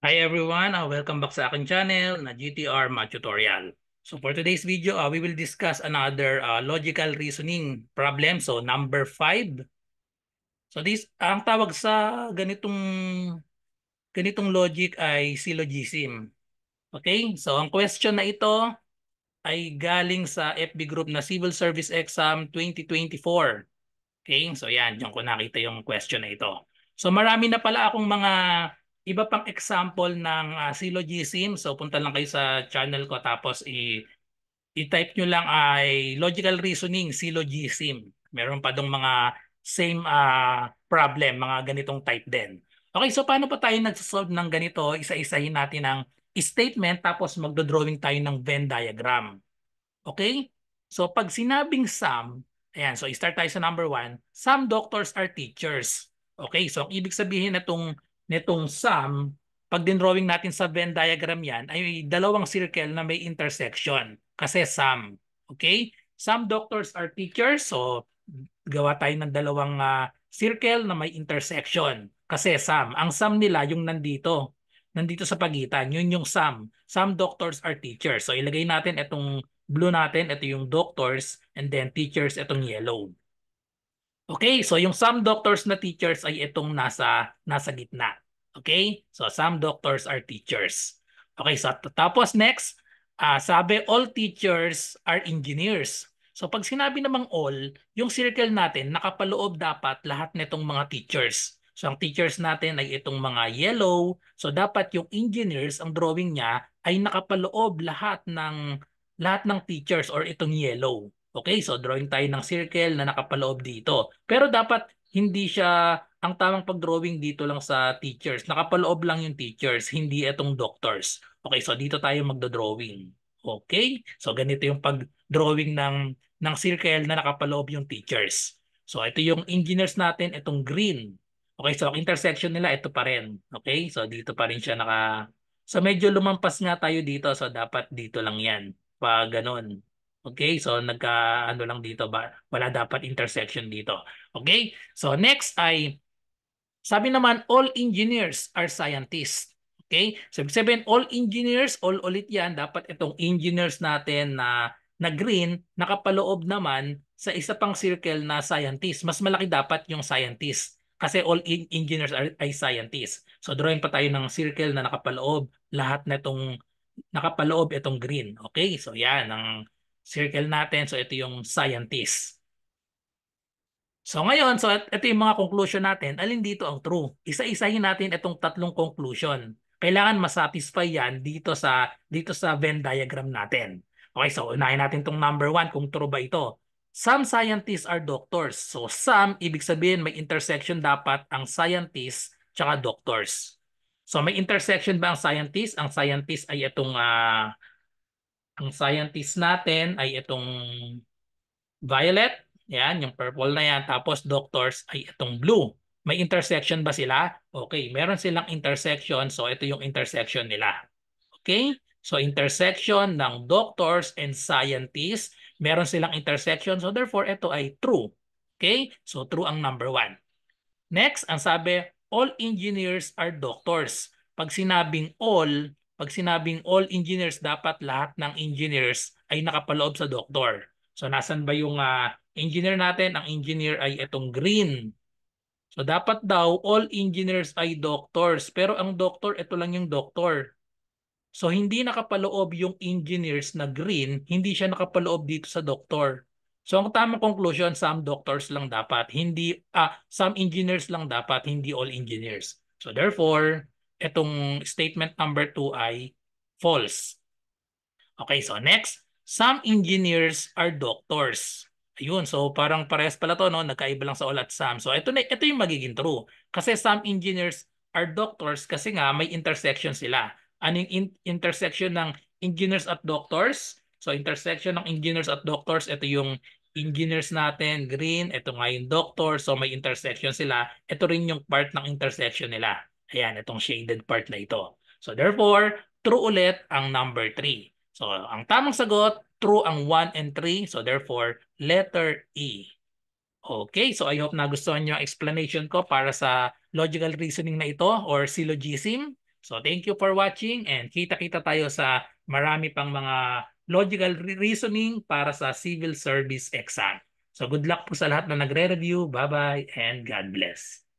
Hi everyone, welcome back sa aking channel na GTR Math Tutorial. So for today's video, we will discuss another logical reasoning problem. So number 5. So ang tawag sa ganitong logic ay syllogism. Okay? So ang question na ito ay galing sa FB group na Civil Service Exam 2024. Okay? So yan, diyan ko nakita yung question na ito. So marami na pala akong mga iba pang example ng syllogism. So punta lang kayo sa channel ko tapos i-type nyo lang ay logical reasoning syllogism. Meron pa dong mga same problem, mga ganitong type din. Okay, so paano pa tayo nagsasolve ng ganito? Isa-isahin natin ang statement tapos magdodrawing tayo ng Venn diagram. Okay? So pag sinabing some, ayan, so start tayo sa number 1, some doctors are teachers. Okay? So ang ibig sabihin nitong some, pag dinrawing natin sa Venn diagram yan, ay dalawang circle na may intersection. Kasi some. Okay? Some doctors are teachers. So gawa tayo ng dalawang circle na may intersection. Kasi some. Ang some nila yung nandito. Nandito sa pagitan. Yun yung some. Some doctors are teachers. So ilagay natin itong blue natin, ito yung doctors, and then teachers, itong yellow. Okay, so yung some doctors na teachers ay itong nasa gitna. Okay? So some doctors are teachers. Okay, so tapos next, sabi all teachers are engineers. So pag sinabi namang all, yung circle natin nakapaloob dapat lahat nitong mga teachers. So ang teachers natin ay itong mga yellow. So dapat yung engineers, ang drawing niya ay nakapaloob lahat ng teachers or itong yellow. Okay, so drawing tayo ng circle na nakapaloob dito. Pero dapat hindi siya ang tamang pag-drawing dito lang sa teachers. Nakapaloob lang yung teachers, hindi itong doctors. Okay, so dito tayo magdo-drawing. Okay? So ganito yung pag-drawing ng circle na nakapaloob yung teachers. So ito yung engineers natin, itong green. Okay, so ang intersection nila ito pa rin. Okay? So dito pa rin siya So medyo lumampas nga tayo dito, so dapat dito lang 'yan. Pag ganun. Okay, so nagka ano lang dito ba? Wala dapat intersection dito. Okay? So next ay sabi naman all engineers are scientists. Okay? So ibig sabihin all engineers, all ulit 'yan, dapat itong engineers natin na green nakapaloob naman sa isa pang circle na scientist. Mas malaki dapat yung scientist kasi all engineers ay scientists. So drawing pa tayo ng circle na nakapaloob lahat na itong nakapaloob itong green. Okay? So yan ang circle natin. So ito yung scientist. So ngayon, so ito yung mga conclusion natin. Alin dito ang true? Isa-isahin natin itong tatlong conclusion. Kailangan masatisfy yan dito sa Venn diagram natin. Okay, so unahin natin itong number 1 kung true ba ito. Some scientists are doctors. So some, ibig sabihin may intersection dapat ang scientists tsaka doctors. So may intersection ba ang scientist? Ang scientist ay itong ang scientist natin ay itong violet. Yan, yung purple na yan. Tapos doctors ay itong blue. May intersection ba sila? Okay, meron silang intersection. So ito yung intersection nila. Okay? So intersection ng doctors and scientists. Meron silang intersection. So therefore, ito ay true. Okay? So true ang number 1. Next, ang sabi, all engineers are doctors. Pag sinabing all engineers, dapat lahat ng engineers ay nakapaloob sa doctor. So nasan ba yung engineer natin? Ang engineer ay itong green. So dapat daw all engineers ay doctors. Pero ang doctor, ito lang yung doctor. So hindi nakapaloob yung engineers na green, hindi siya nakapaloob dito sa doctor. So ang tamang conclusion, some doctors lang dapat, some engineers lang dapat, hindi all engineers. So therefore, itong statement number 2 ay false. Okay, so next, some engineers are doctors. Ayun, so parang parehas pala to, no? Nagkaiba lang sa all at some. So ito yung magiging true. Kasi some engineers are doctors kasi nga may intersection sila. Ano yung intersection ng engineers at doctors? So intersection ng engineers at doctors, ito yung engineers natin, green, ito nga yung doctor, so may intersection sila. Ito rin yung part ng intersection nila. Ayan, itong shaded part na ito. So therefore, true ulit ang number 3. So ang tamang sagot, true ang 1 and 3. So therefore, letter E. Okay, so I hope nagustuhan nyo ang explanation ko para sa logical reasoning na ito or syllogism. So thank you for watching and kita-kita tayo sa marami pang mga logical reasoning para sa civil service exam. So good luck po sa lahat na nagre-review. Bye-bye and God bless.